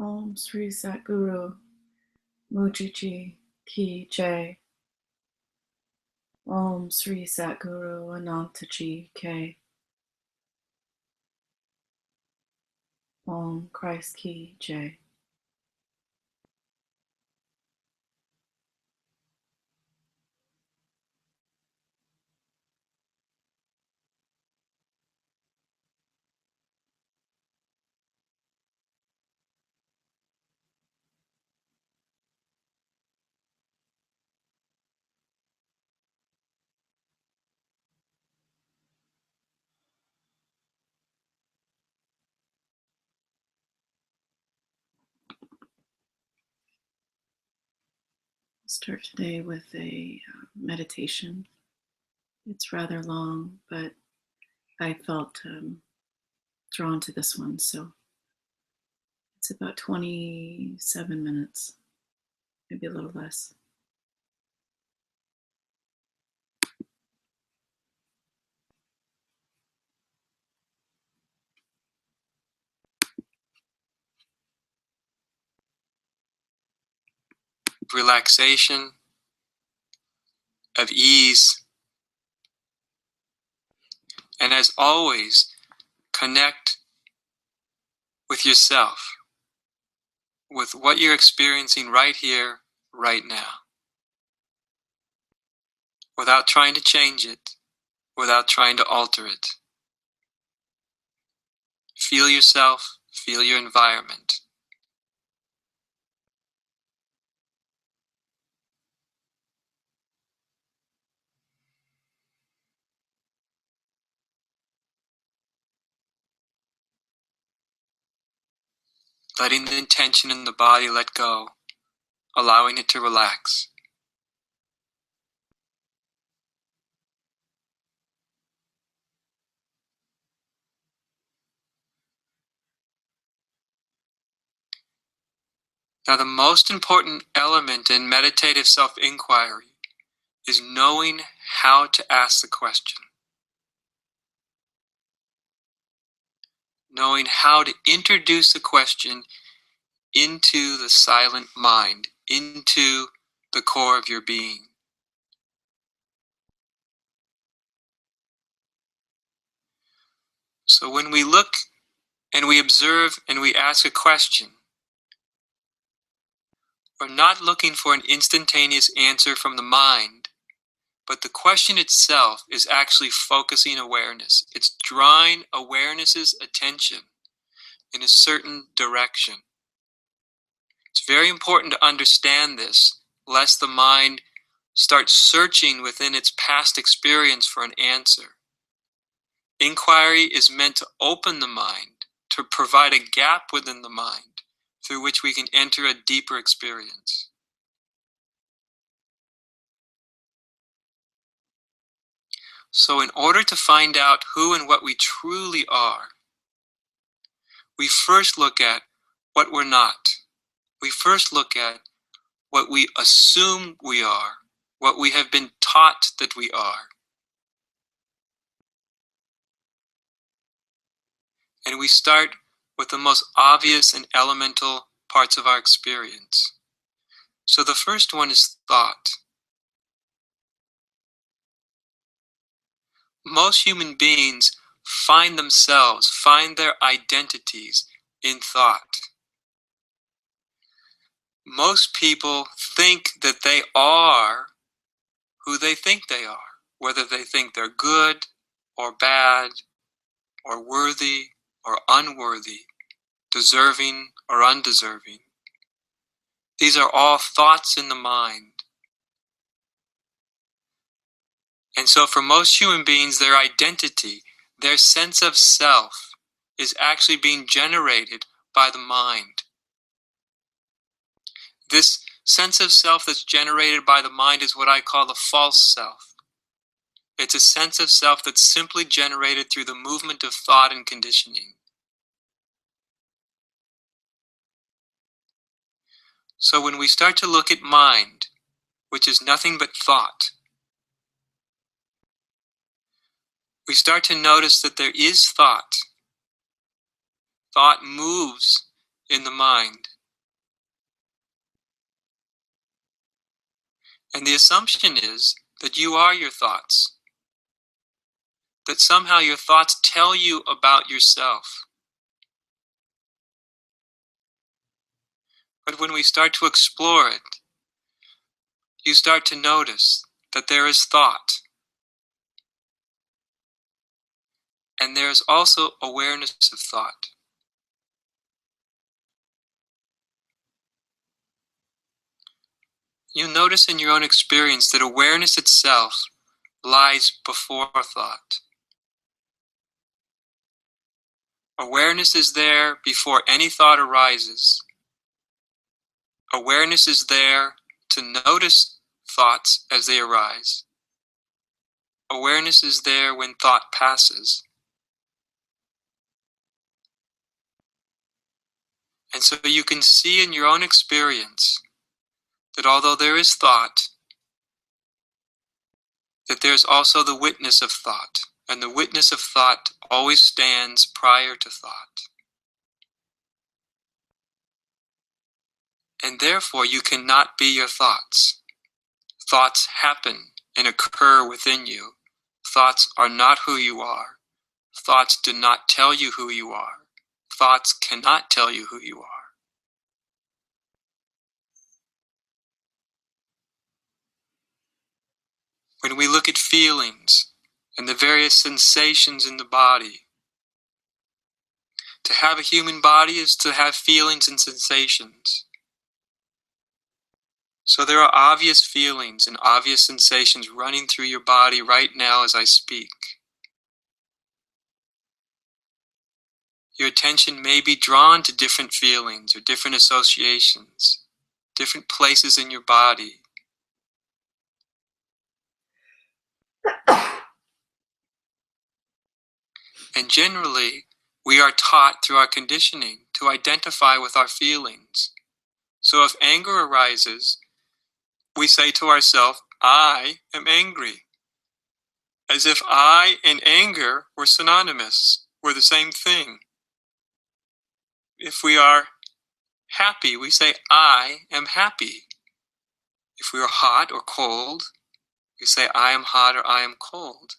Om Sri Satguru Mujiji Ki Jai. Om Sri Satguru Anantaji K. Om Christ Ki Jai. Start today with a meditation. It's rather long, but I felt drawn to this one, so it's about 27 minutes, maybe a little less. Relaxation, of ease, and as always, connect with yourself, with what you're experiencing right here, right now, without trying to change it, without trying to alter it. Feel yourself, feel your environment. Letting the tension in the body let go, allowing it to relax. Now, the most important element in meditative self-inquiry is knowing how to ask the question. Knowing how to introduce the question into the silent mind, into the core of your being. So when we look and we observe and we ask a question, we're not looking for an instantaneous answer from the mind, but the question itself is actually focusing awareness. It's drawing awareness's attention in a certain direction. It's very important to understand this, lest the mind start searching within its past experience for an answer. Inquiry is meant to open the mind, to provide a gap within the mind through which we can enter a deeper experience. So in order to find out who and what we truly are, we first look at what we're not. We first look at what we assume we are, what we have been taught that we are. And we start with the most obvious and elemental parts of our experience. So the first one is thought. Most human beings find themselves, find their identities in thought. Most people think that they are who they think they are, whether they think they're good or bad, or worthy or unworthy, deserving or undeserving. These are all thoughts in the mind. And so for most human beings, their identity, their sense of self, is actually being generated by the mind. This sense of self that's generated by the mind is what I call the false self. It's a sense of self that's simply generated through the movement of thought and conditioning. So when we start to look at mind, which is nothing but thought, we start to notice that there is thought. Thought moves in the mind. And the assumption is that you are your thoughts, that somehow your thoughts tell you about yourself. But when we start to explore it, you start to notice that there is thought, and there is also awareness of thought. You notice in your own experience that awareness itself lies before thought. Awareness is there before any thought arises. Awareness is there to notice thoughts as they arise. Awareness is there when thought passes. And so you can see in your own experience that although there is thought, that there's also the witness of thought, and the witness of thought always stands prior to thought. And therefore you cannot be your thoughts. Thoughts happen and occur within you. Thoughts are not who you are. Thoughts do not tell you who you are. Thoughts cannot tell you who you are. When we look at feelings and the various sensations in the body, to have a human body is to have feelings and sensations. So there are obvious feelings and obvious sensations running through your body right now as I speak. Your attention may be drawn to different feelings or different associations, different places in your body. And generally, we are taught through our conditioning to identify with our feelings. So if anger arises, we say to ourselves, I am angry. As if I and anger were synonymous, were the same thing. If we are happy, we say, I am happy. If we are hot or cold, we say, I am hot or I am cold.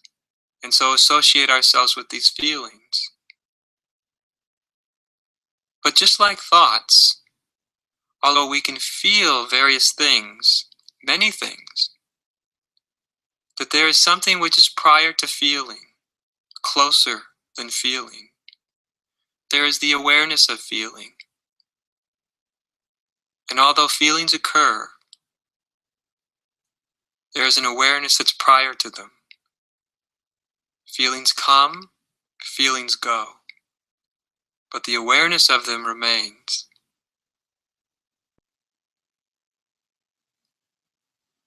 And so associate ourselves with these feelings. But just like thoughts, although we can feel various things, many things, that there is something which is prior to feeling, closer than feeling. There is the awareness of feeling. And although feelings occur, there is an awareness that's prior to them. Feelings come, feelings go, but the awareness of them remains.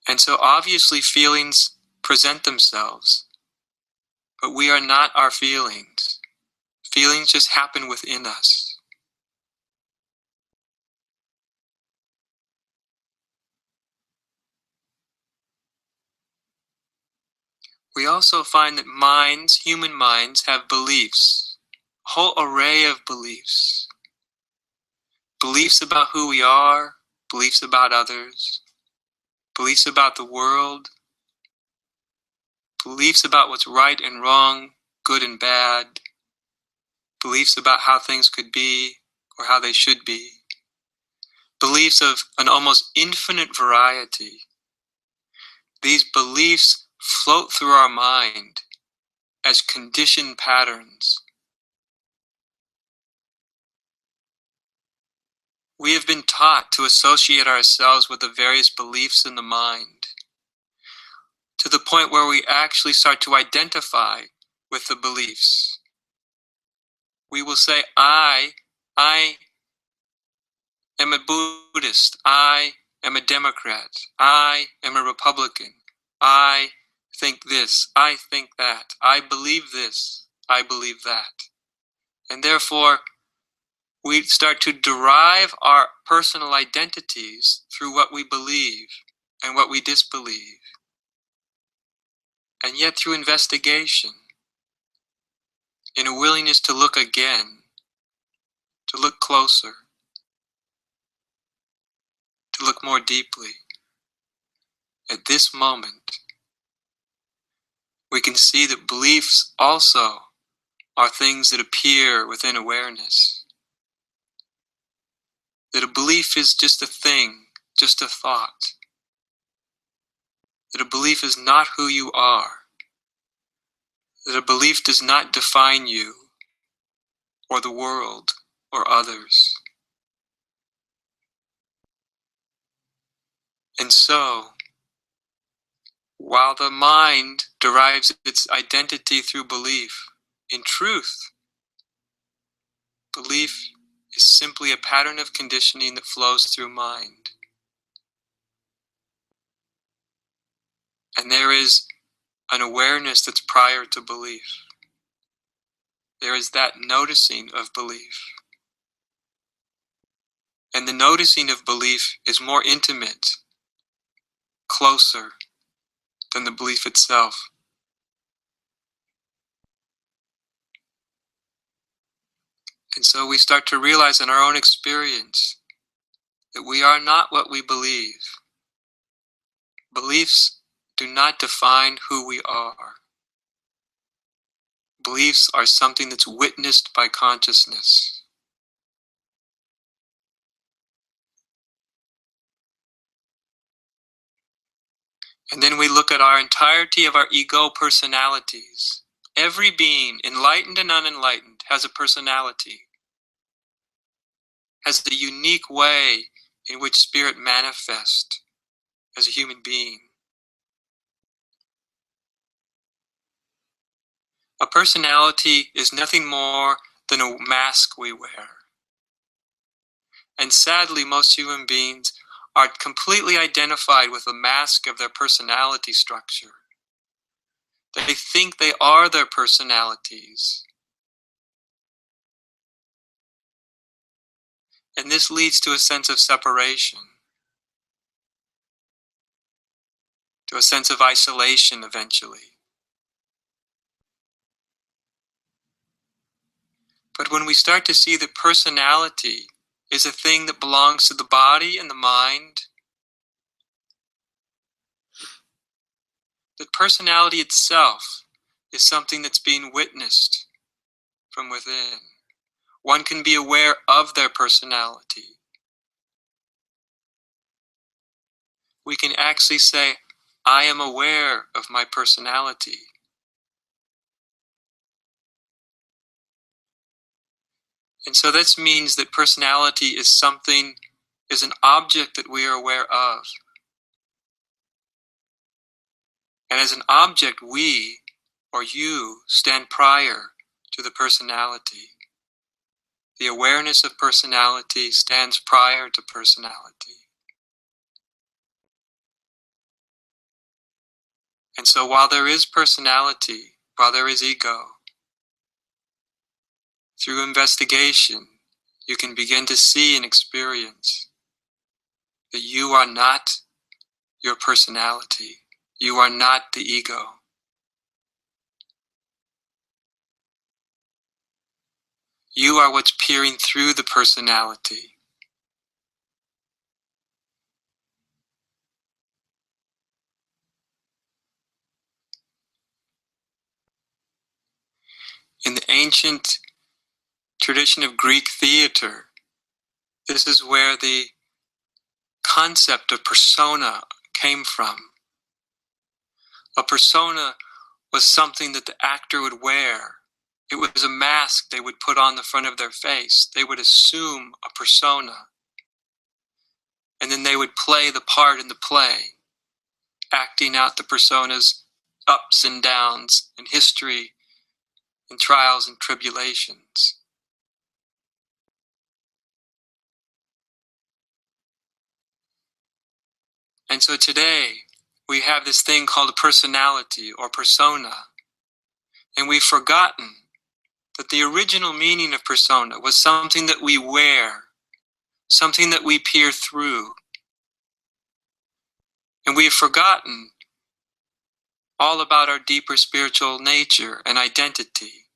And so obviously feelings present themselves, but we are not our feelings. Feelings just happen within us. We also find that minds, human minds, have beliefs, a whole array of beliefs. Beliefs about who we are, beliefs about others, beliefs about the world, beliefs about what's right and wrong, good and bad, beliefs about how things could be or how they should be, beliefs of an almost infinite variety. These beliefs float through our mind as conditioned patterns. We have been taught to associate ourselves with the various beliefs in the mind, to the point where we actually start to identify with the beliefs. We will say, I am a Buddhist, I am a Democrat, I am a Republican, I think this, I think that, I believe this, I believe that. And therefore, we start to derive our personal identities through what we believe and what we disbelieve. And yet through investigation, in a willingness to look again, to look closer, to look more deeply, at this moment, we can see that beliefs also are things that appear within awareness. That a belief is just a thing, just a thought. That a belief is not who you are. That a belief does not define you, or the world, or others. And so, while the mind derives its identity through belief, in truth, belief is simply a pattern of conditioning that flows through mind. And there is an awareness that's prior to belief. There is that noticing of belief. And the noticing of belief is more intimate, closer than the belief itself. And so we start to realize in our own experience that we are not what we believe. Beliefs do not define who we are. Beliefs are something that's witnessed by consciousness. And then we look at our entirety of our ego personalities. Every being, enlightened and unenlightened, has a personality, has a unique way in which spirit manifests as a human being. A personality is nothing more than a mask we wear. And sadly, most human beings are completely identified with the mask of their personality structure. They think they are their personalities. And this leads to a sense of separation, to a sense of isolation eventually. But when we start to see that personality is a thing that belongs to the body and the mind, that personality itself is something that's being witnessed from within. One can be aware of their personality. We can actually say, I am aware of my personality. And so this means that personality is an object that we are aware of. And as an object, we, or you, stand prior to the personality. The awareness of personality stands prior to personality. And so while there is personality, while there is ego, through investigation, you can begin to see and experience that you are not your personality. You are not the ego. You are what's peering through the personality. In the ancient tradition of Greek theater, this is where the concept of persona came from. A persona was something that the actor would wear. It was a mask they would put on the front of their face. They would assume a persona. And then they would play the part in the play, acting out the persona's ups and downs and history and trials and tribulations. And so today, we have this thing called a personality or persona. And we've forgotten that the original meaning of persona was something that we wear, something that we peer through. And we have forgotten all about our deeper spiritual nature and identity.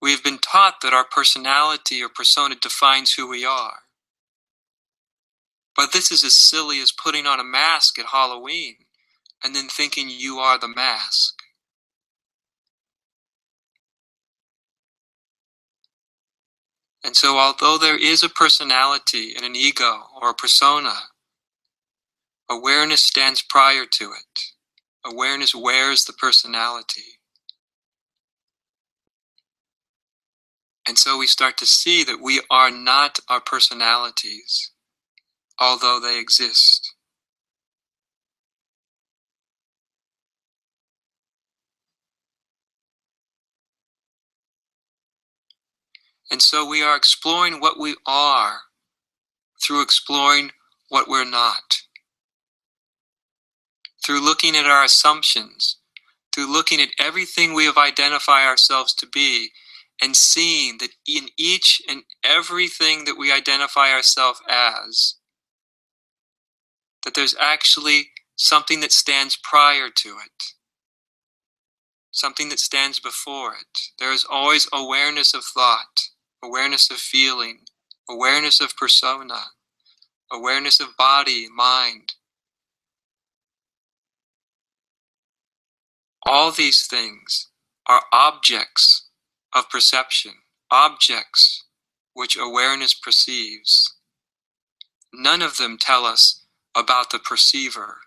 We have been taught that our personality or persona defines who we are. But this is as silly as putting on a mask at Halloween and then thinking you are the mask. And so although there is a personality and an ego or a persona, awareness stands prior to it. Awareness wears the personality. And so we start to see that we are not our personalities, although they exist. And so we are exploring what we are through exploring what we're not. Through looking at our assumptions, through looking at everything we have identified ourselves to be, and seeing that in each and everything that we identify ourselves as, that there's actually something that stands prior to it, something that stands before it. There is always awareness of thought, awareness of feeling, awareness of persona, awareness of body, mind. All these things are objects of perception, objects which awareness perceives. None of them tell us about the perceiver.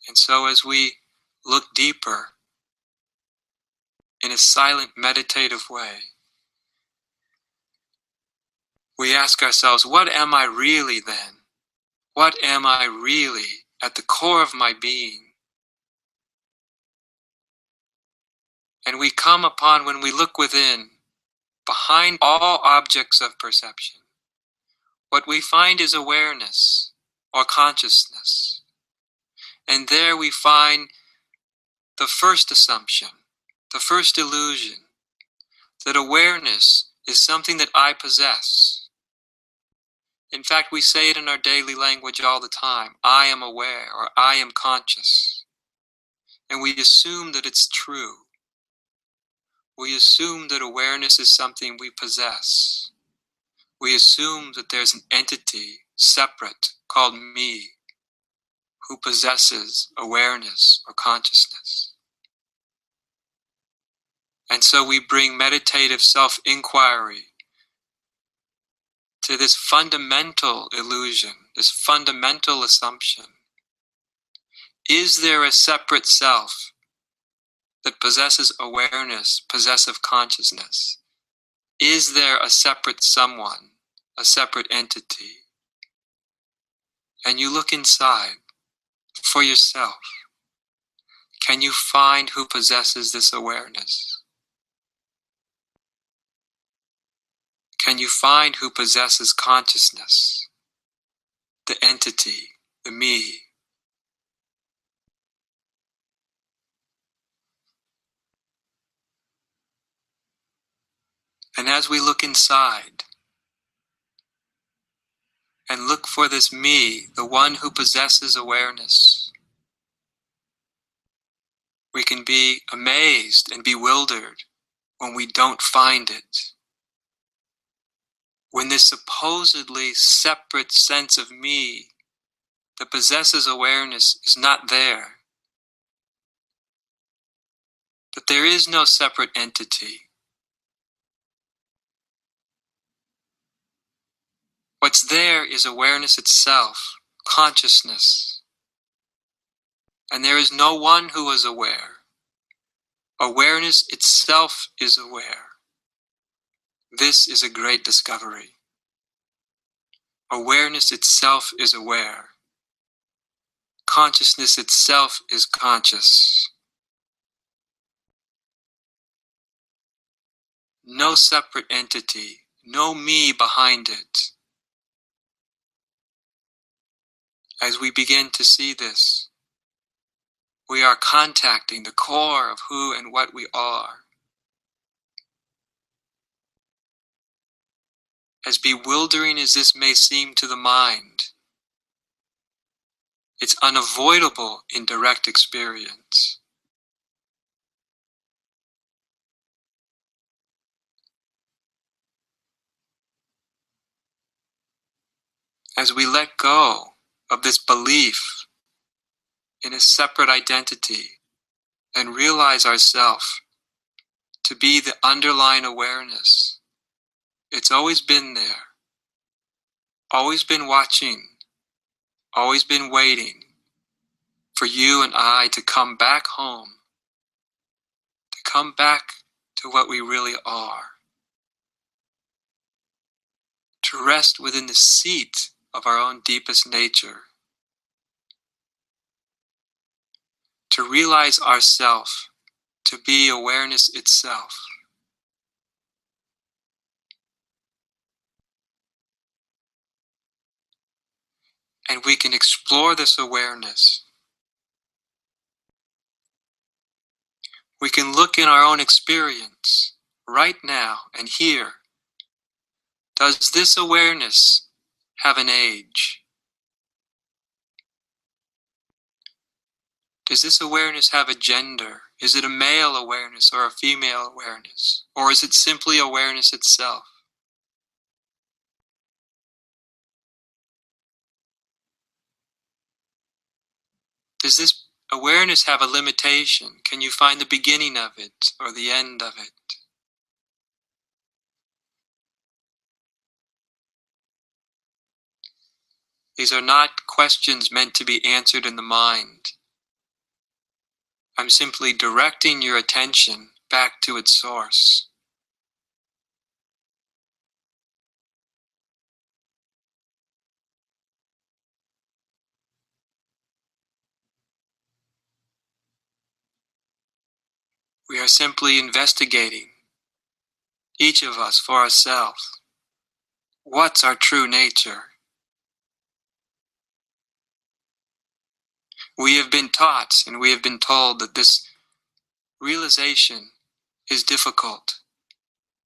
And so as we look deeper in a silent meditative way, we ask ourselves, what am I really then? What am I really at the core of my being? And we come upon, when we look within, behind all objects of perception, what we find is awareness or consciousness. And there we find the first assumption, the first illusion, that awareness is something that I possess. In fact, we say it in our daily language all the time. I am aware, or I am conscious. And we assume that it's true. We assume that awareness is something we possess. We assume that there's an entity separate called me who possesses awareness or consciousness. And so we bring meditative self-inquiry to this fundamental illusion, this fundamental assumption. Is there a separate self that possesses awareness, possessive consciousness? Is there a separate someone, a separate entity? And you look inside for yourself. Can you find who possesses this awareness? Can you find who possesses consciousness, the entity, the me? And as we look inside and look for this me, the one who possesses awareness, we can be amazed and bewildered when we don't find it. When this supposedly separate sense of me that possesses awareness is not there. That there is no separate entity. What's there is awareness itself, consciousness. And there is no one who is aware. Awareness itself is aware. This is a great discovery. Awareness itself is aware. Consciousness itself is conscious. No separate entity, no me behind it. As we begin to see this, we are contacting the core of who and what we are. As bewildering as this may seem to the mind, it's unavoidable in direct experience. as we let go of this belief in a separate identity and realize ourselves to be the underlying awareness. It's always been there, always been watching, always been waiting for you and I to come back home, to come back to what we really are, to rest within the seat of our own deepest nature, to realize ourself to be awareness itself. And we can explore this awareness. We can look in our own experience right now and here. Does this awareness have an age? Does this awareness have a gender? Is it a male awareness or a female awareness? Or is it simply awareness itself? Does this awareness have a limitation? Can you find the beginning of it or the end of it? These are not questions meant to be answered in the mind. I'm simply directing your attention back to its source. We are simply investigating, each of us for ourselves. What's our true nature? We have been taught and we have been told that this realization is difficult,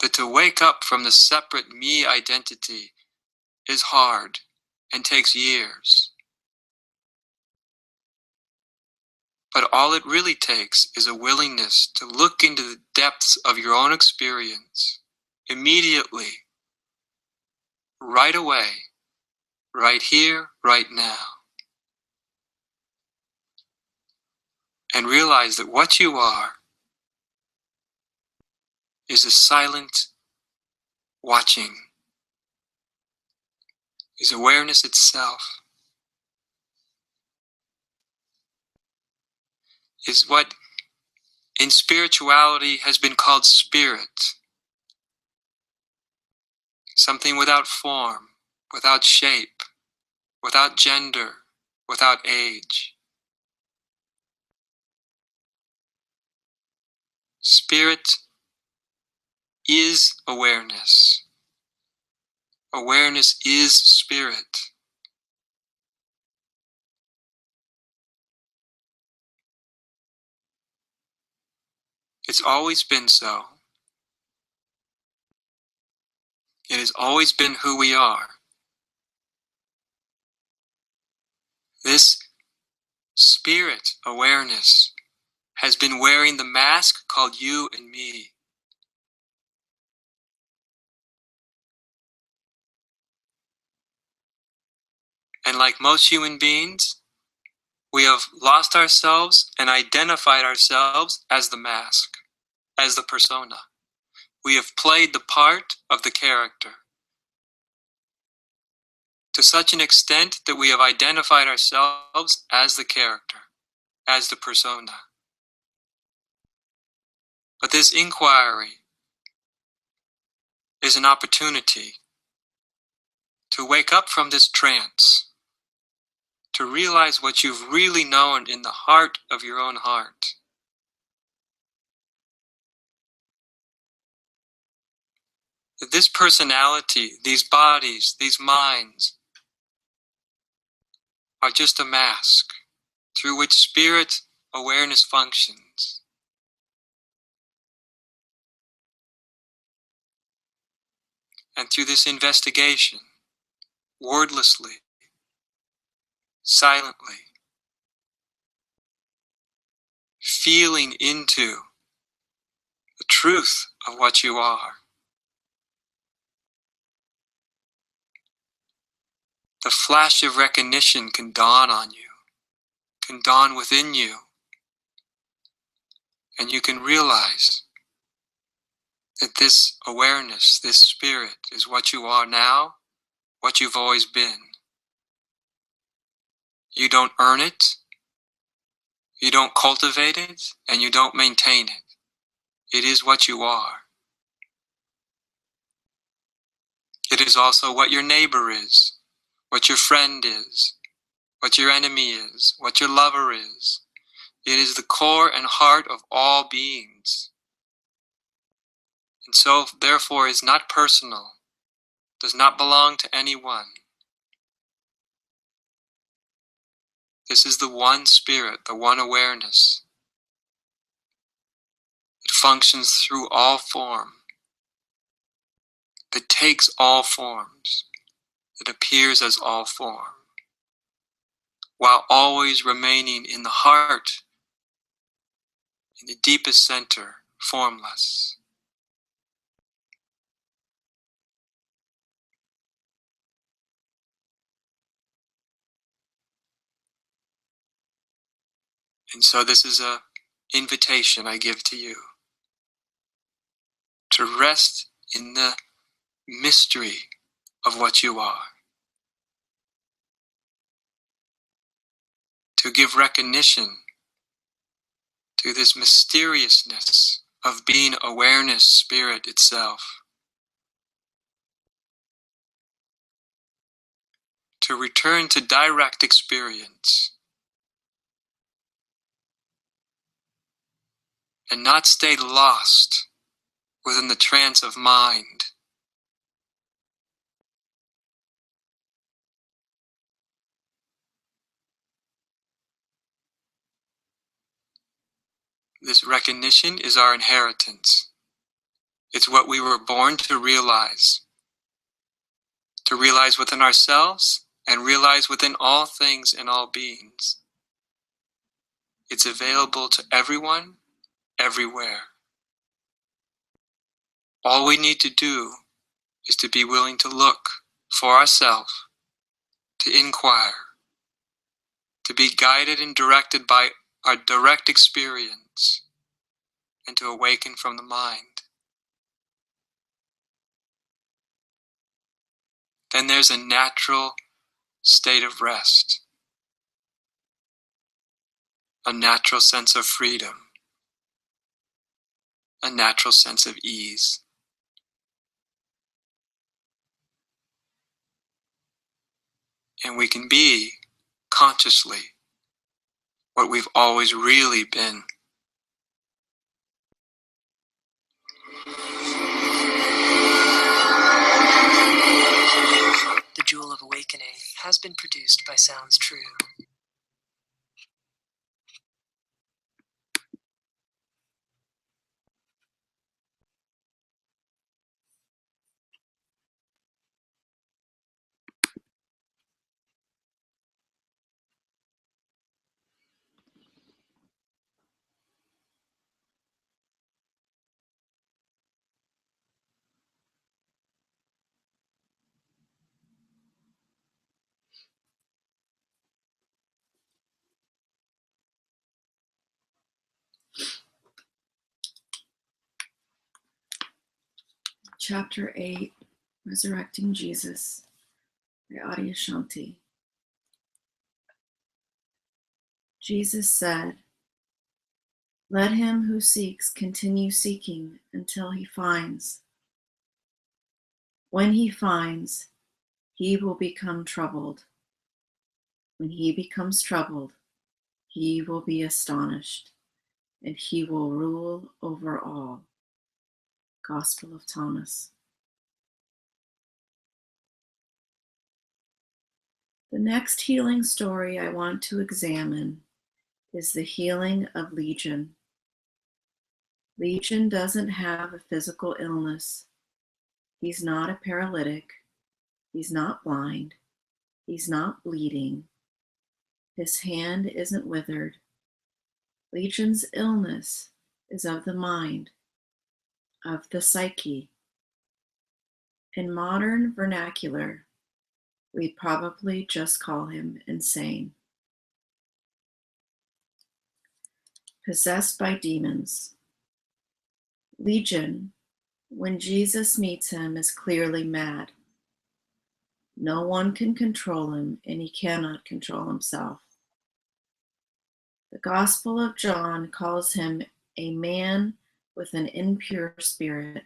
that to wake up from the separate me identity is hard and takes years. But all it really takes is a willingness to look into the depths of your own experience immediately, right away, right here, right now. And realize that what you are is a silent watching, is awareness itself, is what in spirituality has been called spirit, something without form, without shape, without gender, without age. Spirit is awareness. Awareness is spirit. It's always been so. It has always been who we are. This spirit awareness has been wearing the mask called you and me. And like most human beings, we have lost ourselves and identified ourselves as the mask, as the persona. We have played the part of the character to such an extent that we have identified ourselves as the character, as the persona. But this inquiry is an opportunity to wake up from this trance, to realize what you've really known in the heart of your own heart. That this personality, these bodies, these minds are just a mask through which spirit awareness functions. And through this investigation, wordlessly, silently, feeling into the truth of what you are, the flash of recognition can dawn on you, can dawn within you, and you can realize that this awareness, this spirit, is what you are now, what you've always been. You don't earn it, you don't cultivate it, and you don't maintain it. It is what you are. It is also what your neighbor is, what your friend is, what your enemy is, what your lover is. It is the core and heart of all beings. And so, therefore, is not personal, does not belong to anyone. This is the one spirit, the one awareness. It functions through all form. It takes all forms. It appears as all form, while always remaining in the heart, in the deepest center, formless. And so this is an invitation I give to you to rest in the mystery of what you are, to give recognition to this mysteriousness of being awareness, spirit itself, to return to direct experience and not stay lost within the trance of mind. This recognition is our inheritance. It's what we were born to realize within ourselves and realize within all things and all beings. It's available to everyone, everywhere. All we need to do is to be willing to look for ourselves, to inquire, to be guided and directed by our direct experience, and to awaken from the mind. Then there's a natural state of rest, a natural sense of freedom, a natural sense of ease. And we can be consciously what we've always really been. The Jewel of Awakening has been produced by Sounds True. Chapter 8, Resurrecting Jesus by Adyashanti. Jesus said, "Let him who seeks continue seeking until he finds. When he finds, he will become troubled. When he becomes troubled, he will be astonished, and he will rule over all." Gospel of Thomas. The next healing story I want to examine is the healing of Legion. Legion doesn't have a physical illness. He's not a paralytic. He's not blind. He's not bleeding. His hand isn't withered. Legion's illness is of the mind, of the psyche. In modern vernacular, we'd probably just call him insane. Possessed by demons. Legion, when Jesus meets him, is clearly mad. No one can control him, and he cannot control himself. The Gospel of John calls him a man with an impure spirit,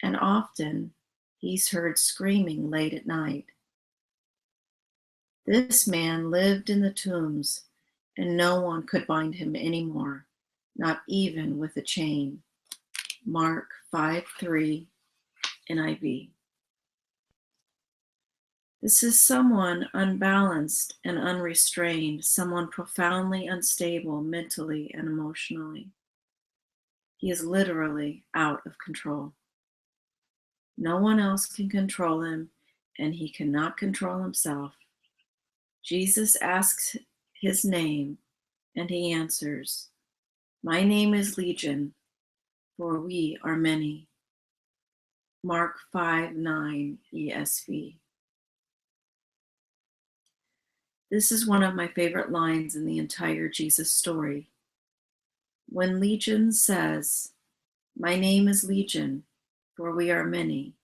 and often he's heard screaming late at night. This man lived in the tombs, and no one could bind him anymore, not even with a chain. Mark 5:3 NIV. This is someone unbalanced and unrestrained, someone profoundly unstable mentally and emotionally. He is literally out of control. No one else can control him, and he cannot control himself. Jesus asks his name, and he answers, "My name is Legion, for we are many." Mark 5:9 ESV. This is one of my favorite lines in the entire Jesus story. When Legion says, "My name is Legion, for we are many,"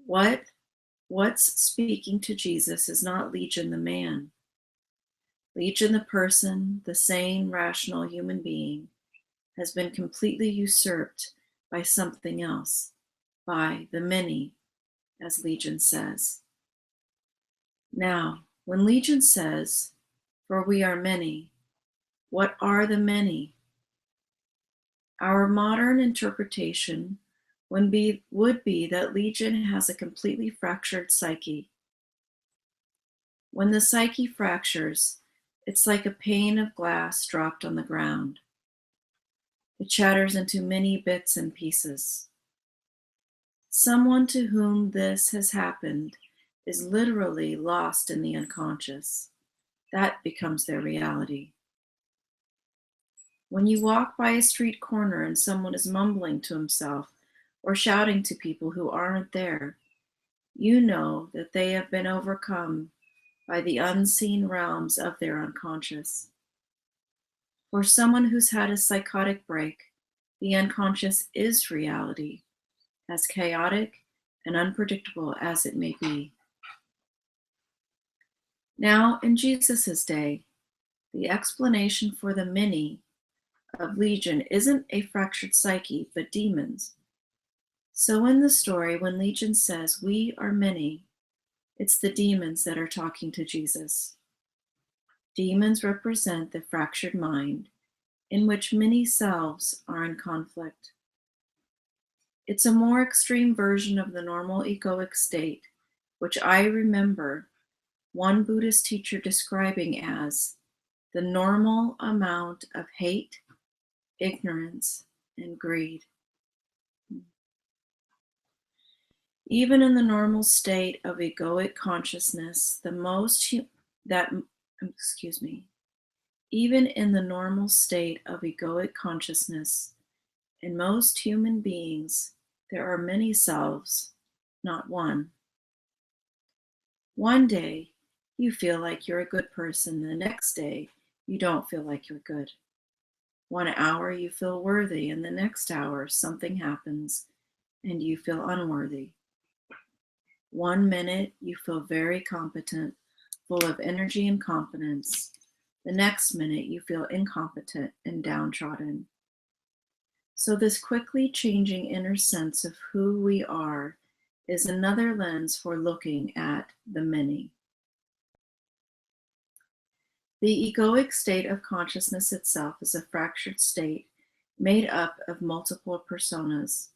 what's speaking to Jesus is not Legion the man. Legion the person, the sane, rational human being, has been completely usurped by something else, by the many, as Legion says. Now, when Legion says, "For we are many," what are the many? Our modern interpretation would be that Legion has a completely fractured psyche. When the psyche fractures, it's like a pane of glass dropped on the ground. It shatters into many bits and pieces. Someone to whom this has happened is literally lost in the unconscious. That becomes their reality. When you walk by a street corner and someone is mumbling to himself or shouting to people who aren't there, you know that they have been overcome by the unseen realms of their unconscious. For someone who's had a psychotic break, the unconscious is reality, as chaotic and unpredictable as it may be. Now, in Jesus' day, the explanation for the many of Legion isn't a fractured psyche, but demons. So in the story, when Legion says, "We are many," it's the demons that are talking to Jesus. Demons represent the fractured mind in which many selves are in conflict. It's a more extreme version of the normal egoic state, which I remember one Buddhist teacher describing as the normal amount of hate, ignorance, and greed. Even in the normal state of egoic consciousness, even in the normal state of egoic consciousness, in most human beings, there are many selves, not one. One day, you feel like you're a good person. The next day, you don't feel like you're good. 1 hour, you feel worthy, and the next hour, something happens, and you feel unworthy. 1 minute, you feel very competent, full of energy and confidence. The next minute, you feel incompetent and downtrodden. So this quickly changing inner sense of who we are is another lens for looking at the many. The egoic state of consciousness itself is a fractured state made up of multiple personas.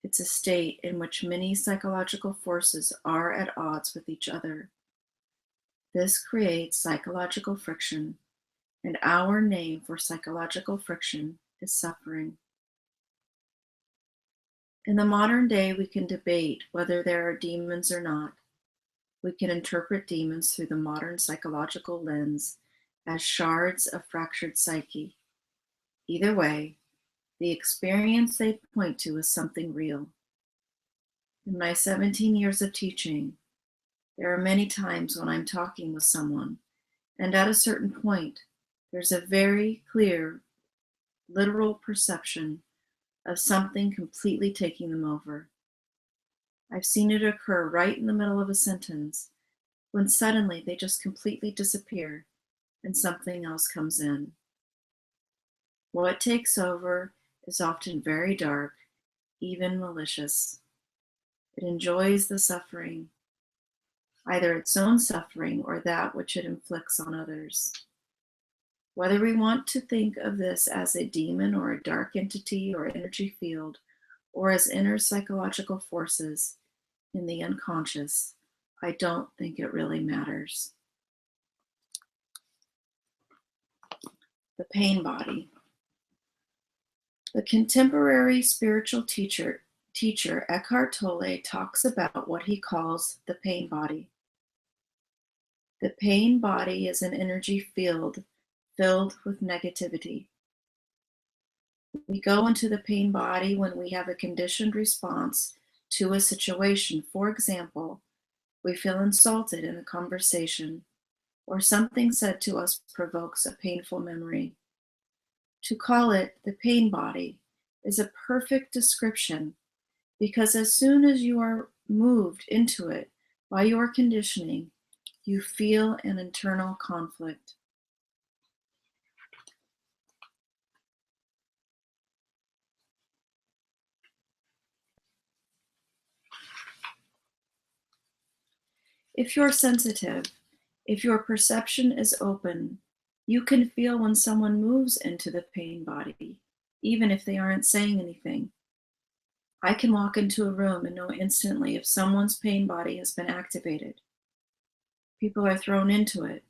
It's a state in which many psychological forces are at odds with each other. This creates psychological friction, and our name for psychological friction is suffering. In the modern day, we can debate whether there are demons or not. We can interpret demons through the modern psychological lens as shards of fractured psyche. Either way, the experience they point to is something real. In my 17 years of teaching, There are many times when I'm talking with someone, and at a certain point, there's a very clear, literal perception of something completely taking them over. I've seen it occur right in the middle of a sentence, when suddenly they just completely disappear and something else comes in. What takes over is often very dark, even malicious. It enjoys the suffering, either its own suffering or that which it inflicts on others. Whether we want to think of this as a demon or a dark entity or energy field, or as inner psychological forces in the unconscious, I don't think it really matters. The pain body. The contemporary spiritual teacher Eckhart Tolle talks about what he calls the pain body. The pain body is an energy field filled with negativity. We go into the pain body when we have a conditioned response to a situation. For example, we feel insulted in a conversation, or something said to us provokes a painful memory. To call it the pain body is a perfect description, because as soon as you are moved into it by your conditioning, you feel an internal conflict. If you're sensitive, if your perception is open, you can feel when someone moves into the pain body, even if they aren't saying anything. I can walk into a room and know instantly if someone's pain body has been activated. People are thrown into it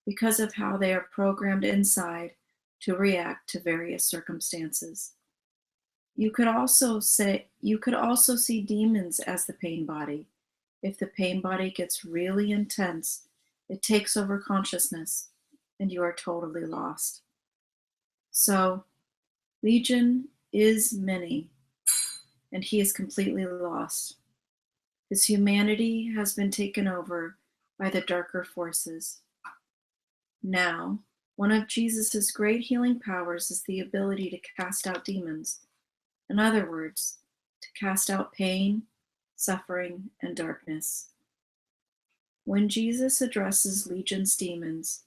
because of how they are programmed inside to react to various circumstances. You could also see demons as the pain body. If the pain body gets really intense, it takes over consciousness and you are totally lost. So, Legion is many, and he is completely lost. His humanity has been taken over by the darker forces. Now, one of Jesus' great healing powers is the ability to cast out demons. In other words, to cast out pain, suffering, and darkness. When Jesus addresses Legion's demons,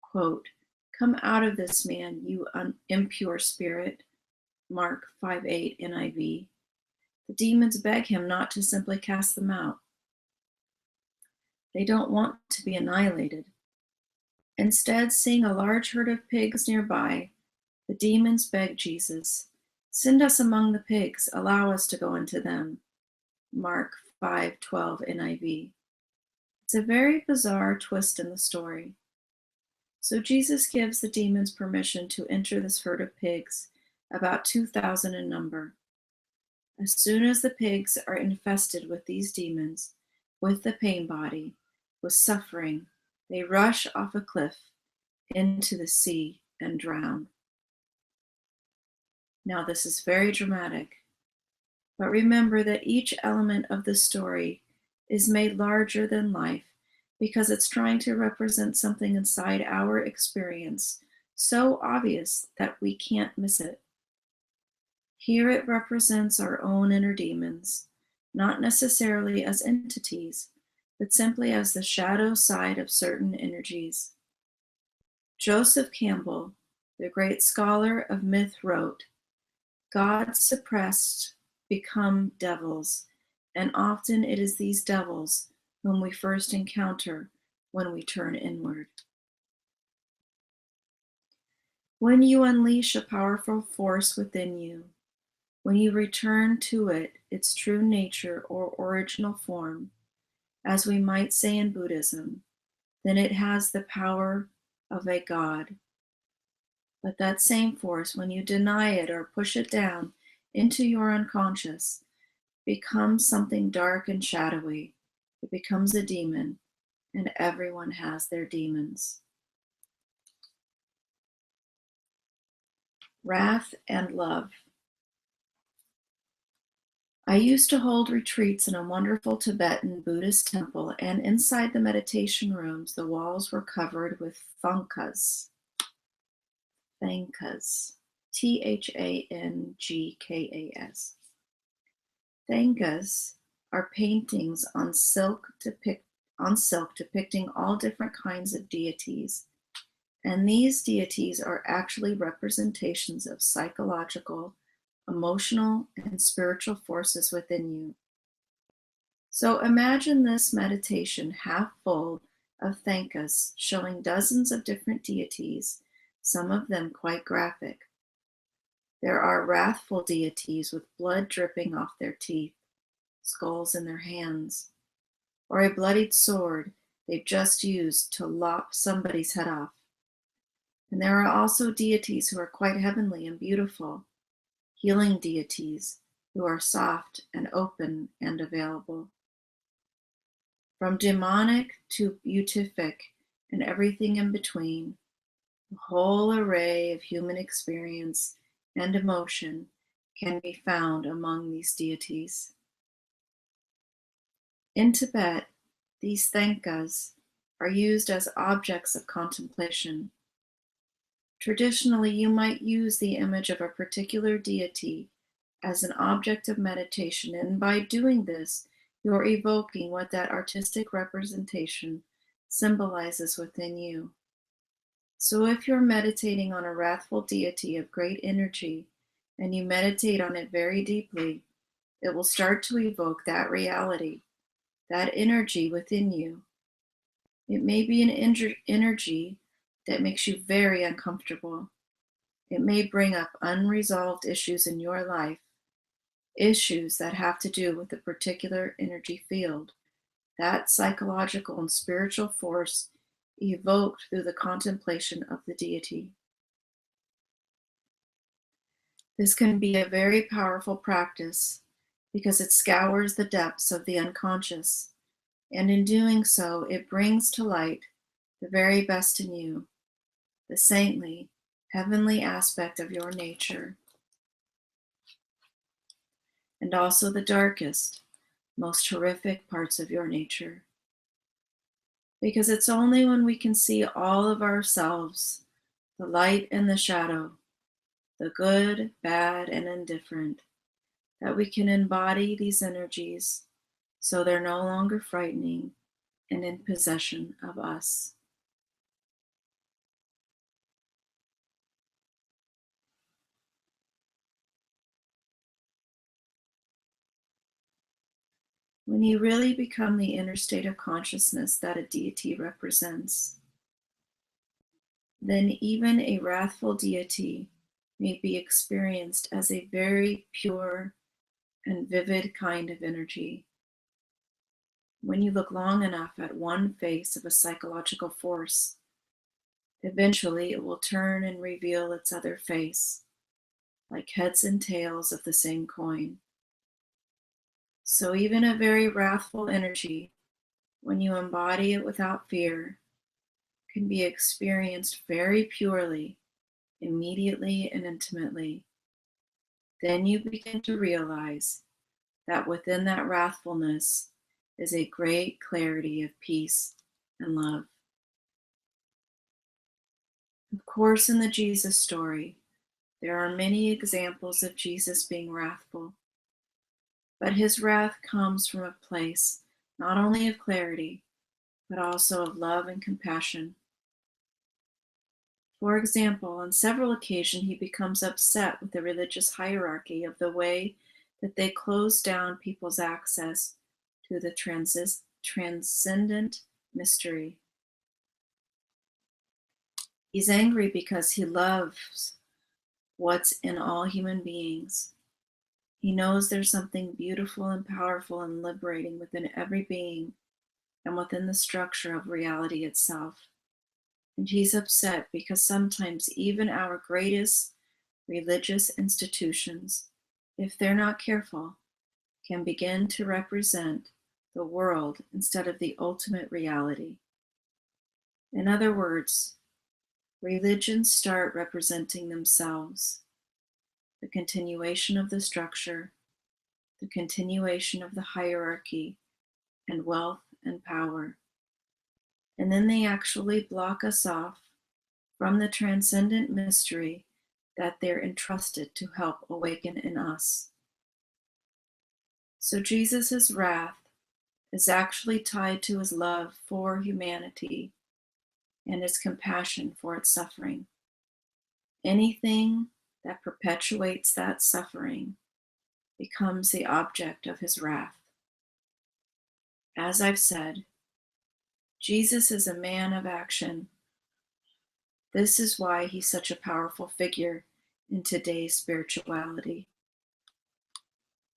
quote, "Come out of this man, you impure spirit," Mark 5:8 NIV, the demons beg him not to simply cast them out. They don't want to be annihilated. Instead, seeing a large herd of pigs nearby, the demons beg Jesus, "Send us among the pigs, allow us to go into them." Mark 5:12 NIV. It's a very bizarre twist in the story. So Jesus gives the demons permission to enter this herd of pigs, about 2,000 in number. As soon as the pigs are infested with these demons, with the pain body, with suffering, they rush off a cliff into the sea and drown. Now, this is very dramatic, but remember that each element of the story is made larger than life because it's trying to represent something inside our experience so obvious that we can't miss it. Here it represents our own inner demons, not necessarily as entities, but simply as the shadow side of certain energies. Joseph Campbell, the great scholar of myth, wrote, "God suppressed become devils, and often it is these devils whom we first encounter when we turn inward." When you unleash a powerful force within you, when you return to it, its true nature or original form, as we might say in Buddhism, then it has the power of a god. But that same force, when you deny it or push it down into your unconscious, becomes something dark and shadowy. It becomes a demon, and everyone has their demons. Wrath and love. I used to hold retreats in a wonderful Tibetan Buddhist temple, and inside the meditation rooms, the walls were covered with thangkas. Thangkas. Thangkas. Thangkas are paintings on silk depicting all different kinds of deities. And these deities are actually representations of psychological, emotional, and spiritual forces within you. So imagine this meditation half full of thangkas showing dozens of different deities, some of them quite graphic. There are wrathful deities with blood dripping off their teeth, skulls in their hands, or a bloodied sword they've just used to lop somebody's head off. And there are also deities who are quite heavenly and beautiful, healing deities who are soft and open and available. From demonic to beatific and everything in between, a whole array of human experience and emotion can be found among these deities. In Tibet, these thangkas are used as objects of contemplation. Traditionally, you might use the image of a particular deity as an object of meditation, and by doing this, you're evoking what that artistic representation symbolizes within you. So if you're meditating on a wrathful deity of great energy, and you meditate on it very deeply, it will start to evoke that reality, that energy within you. It may be an energy that makes you very uncomfortable. It may bring up unresolved issues in your life, issues that have to do with a particular energy field, that psychological and spiritual force evoked through the contemplation of the deity. This can be a very powerful practice because it scours the depths of the unconscious, and in doing so, it brings to light the very best in you, the saintly, heavenly aspect of your nature, and also the darkest, most horrific parts of your nature. Because it's only when we can see all of ourselves, the light and the shadow, the good, bad, and indifferent, that we can embody these energies so they're no longer frightening and in possession of us. When you really become the inner state of consciousness that a deity represents, then even a wrathful deity may be experienced as a very pure and vivid kind of energy. When you look long enough at one face of a psychological force, eventually it will turn and reveal its other face, like heads and tails of the same coin. So even a very wrathful energy, when you embody it without fear, can be experienced very purely, immediately and intimately. Then you begin to realize that within that wrathfulness is a great clarity of peace and love. Of course, in the Jesus story, there are many examples of Jesus being wrathful, but his wrath comes from a place not only of clarity, but also of love and compassion. For example, on several occasions, he becomes upset with the religious hierarchy of the way that they close down people's access to the transcendent mystery. He's angry because he loves what's in all human beings. He knows there's something beautiful and powerful and liberating within every being and within the structure of reality itself. And he's upset because sometimes even our greatest religious institutions, if they're not careful, can begin to represent the world instead of the ultimate reality. In other words, religions start representing themselves, the continuation of the structure, the continuation of the hierarchy and wealth and power. And then they actually block us off from the transcendent mystery that they're entrusted to help awaken in us. So Jesus' wrath is actually tied to his love for humanity and his compassion for its suffering. Anything that perpetuates that suffering becomes the object of his wrath. As I've said, Jesus is a man of action. This is why he's such a powerful figure in today's spirituality.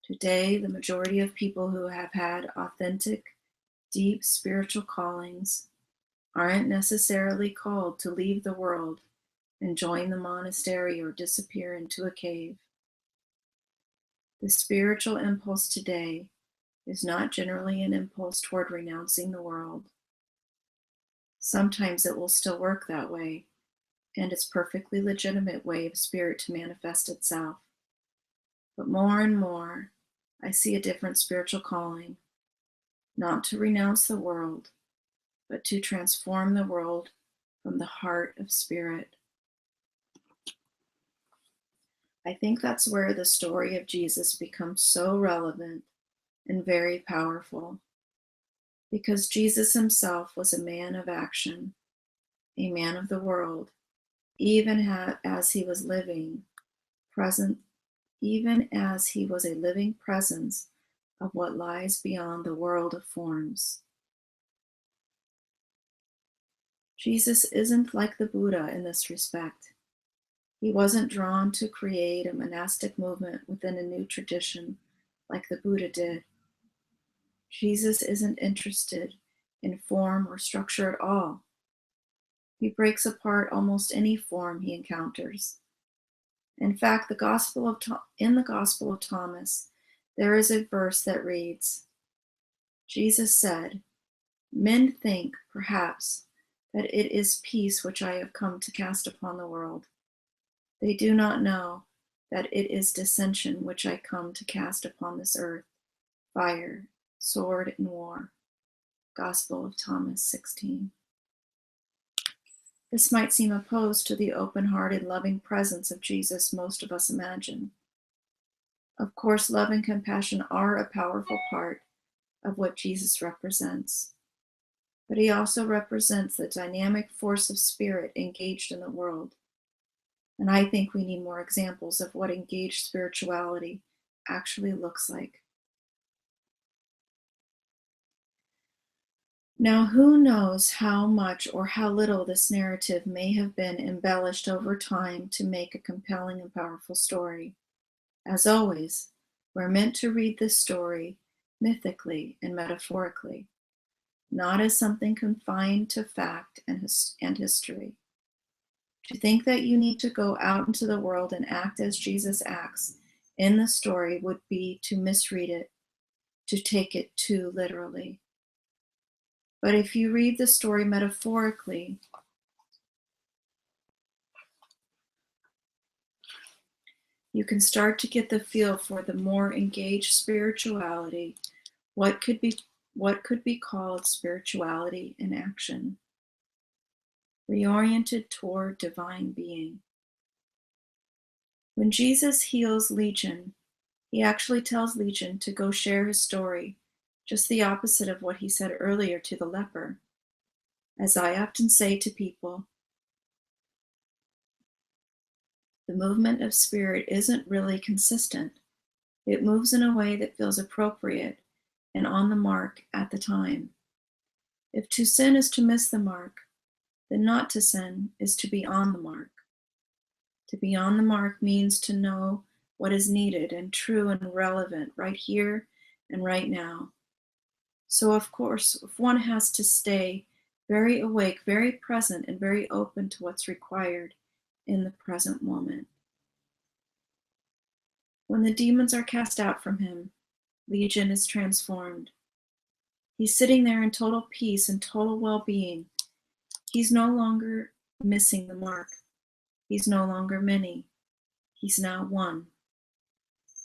Today, the majority of people who have had authentic, deep spiritual callings aren't necessarily called to leave the world and join the monastery or disappear into a cave. The spiritual impulse today is not generally an impulse toward renouncing the world. Sometimes it will still work that way, and it's a perfectly legitimate way of spirit to manifest itself. But more and more, I see a different spiritual calling, not to renounce the world, but to transform the world from the heart of spirit. I think that's where the story of Jesus becomes so relevant and very powerful, because Jesus himself was a man of action, a man of the world, even as he was living present, even as he was a living presence of what lies beyond the world of forms. Jesus isn't like the Buddha in this respect. He wasn't drawn to create a monastic movement within a new tradition like the Buddha did. Jesus isn't interested in form or structure at all. He breaks apart almost any form he encounters. In fact, in the Gospel of Thomas, there is a verse that reads, Jesus said, "Men think, perhaps, that it is peace which I have come to cast upon the world. They do not know that it is dissension which I come to cast upon this earth, fire, sword, and war." Gospel of Thomas 16. This might seem opposed to the open-hearted, loving presence of Jesus most of us imagine. Of course, love and compassion are a powerful part of what Jesus represents, but he also represents the dynamic force of spirit engaged in the world. And I think we need more examples of what engaged spirituality actually looks like. Now, who knows how much or how little this narrative may have been embellished over time to make a compelling and powerful story. As always, we're meant to read this story mythically and metaphorically, not as something confined to fact and history. To think that you need to go out into the world and act as Jesus acts in the story would be to misread it, to take it too literally. But if you read the story metaphorically, you can start to get the feel for the more engaged spirituality, what could be called spirituality in action, reoriented toward divine being. When Jesus heals Legion, he actually tells Legion to go share his story, just the opposite of what he said earlier to the leper. As I often say to people, the movement of spirit isn't really consistent. It moves in a way that feels appropriate and on the mark at the time. If to sin is to miss the mark, then not to sin is to be on the mark. To be on the mark means to know what is needed and true and relevant right here and right now. So of course, if one has to stay very awake, very present, and very open to what's required in the present moment. When the demons are cast out from him, Legion is transformed. He's sitting there in total peace and total well-being. He's no longer missing the mark. He's no longer many. He's now one.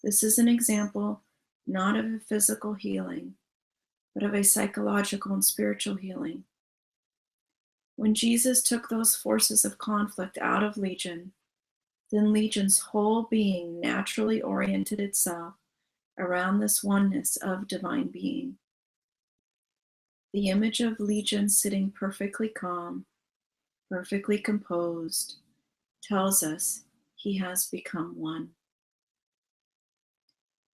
This is an example not of a physical healing, but of a psychological and spiritual healing. When Jesus took those forces of conflict out of Legion, then Legion's whole being naturally oriented itself around this oneness of divine being. The image of Legion sitting perfectly calm, perfectly composed, tells us he has become one.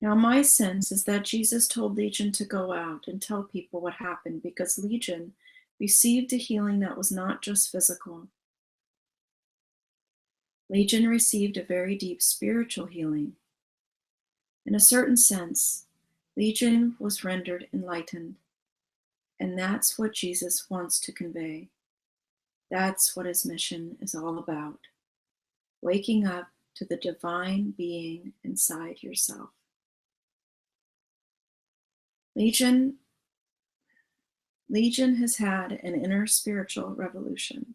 Now, my sense is that Jesus told Legion to go out and tell people what happened because Legion received a healing that was not just physical. Legion received a very deep spiritual healing. In a certain sense, Legion was rendered enlightened, and that's what Jesus wants to convey. That's what his mission is all about. Waking up to the divine being inside yourself. Legion has had an inner spiritual revolution.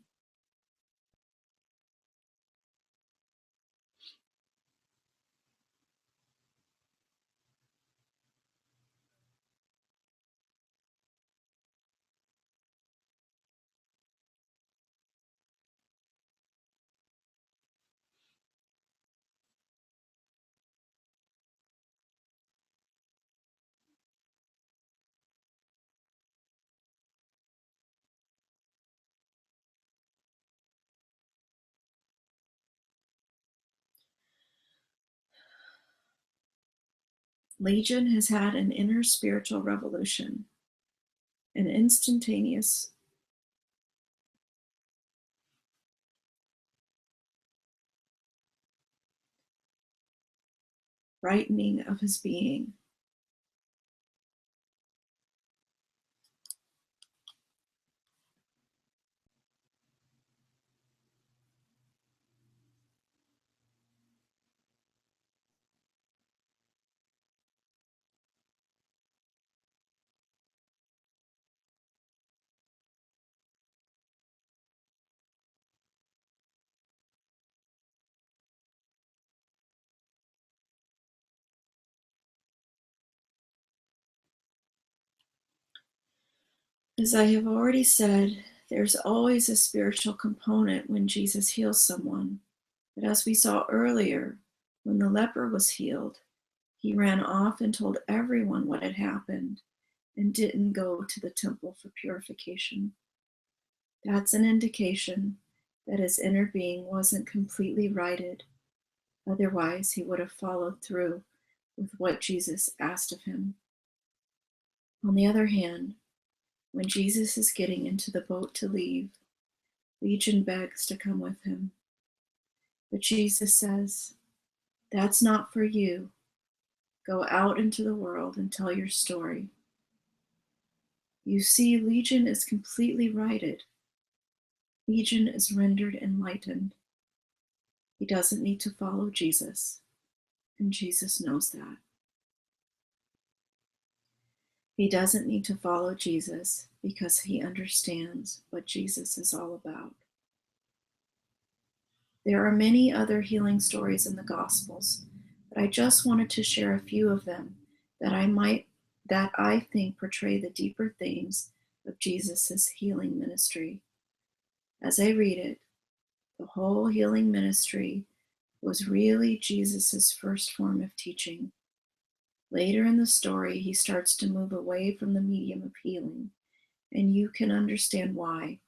Legion has had an inner spiritual revolution, an instantaneous brightening of his being. As I have already said, there's always a spiritual component when Jesus heals someone. But as we saw earlier, when the leper was healed, he ran off and told everyone what had happened and didn't go to the temple for purification. That's an indication that his inner being wasn't completely righted. Otherwise, he would have followed through with what Jesus asked of him. On the other hand, when Jesus is getting into the boat to leave, Legion begs to come with him. But Jesus says, "That's not for you. Go out into the world and tell your story." You see, Legion is completely righted. Legion is rendered enlightened. He doesn't need to follow Jesus, and Jesus knows that. He doesn't need to follow Jesus because he understands what Jesus is all about. There are many other healing stories in the Gospels, but I just wanted to share a few of them that I think portray the deeper themes of Jesus' healing ministry. As I read it, the whole healing ministry was really Jesus' first form of teaching. Later in the story, he starts to move away from the medium of healing, and you can understand why.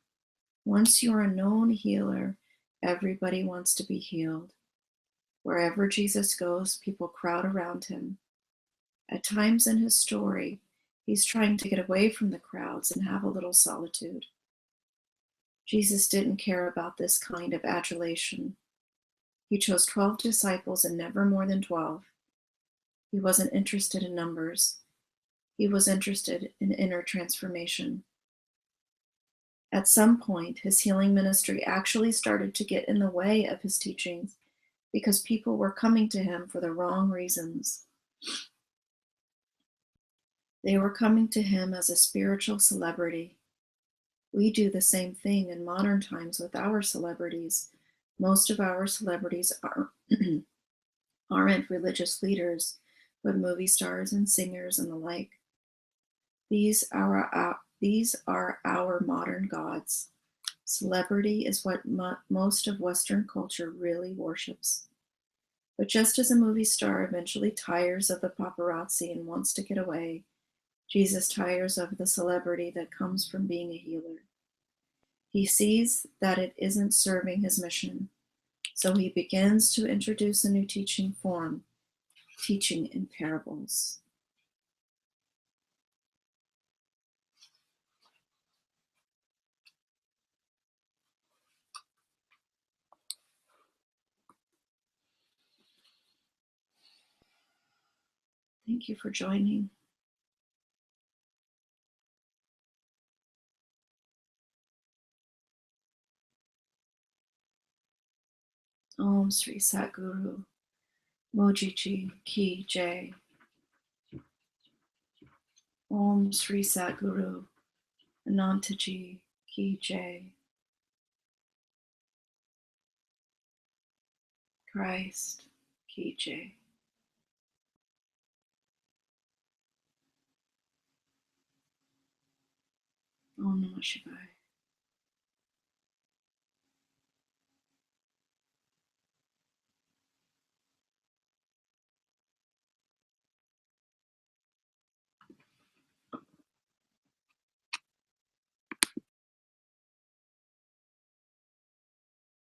Once you're a known healer, everybody wants to be healed. Wherever Jesus goes, people crowd around him. At times in his story, he's trying to get away from the crowds and have a little solitude. Jesus didn't care about this kind of adulation. He chose 12 disciples and never more than 12. He wasn't interested in numbers. He was interested in inner transformation. At some point, his healing ministry actually started to get in the way of his teachings because people were coming to him for the wrong reasons. They were coming to him as a spiritual celebrity. We do the same thing in modern times with our celebrities. Most of our celebrities aren't religious leaders, but movie stars and singers and the like. These are our modern gods. Celebrity is what most of Western culture really worships. But just as a movie star eventually tires of the paparazzi and wants to get away, Jesus tires of the celebrity that comes from being a healer. He sees that it isn't serving his mission, so he begins to introduce a new teaching form, teaching in parables. Thank you for joining. Om Sri Satguru Mojiji Ki Jai. Om Sri Satguru Anantaji Ki Jai. Christ Ki Jai. Om Namah Shivaya.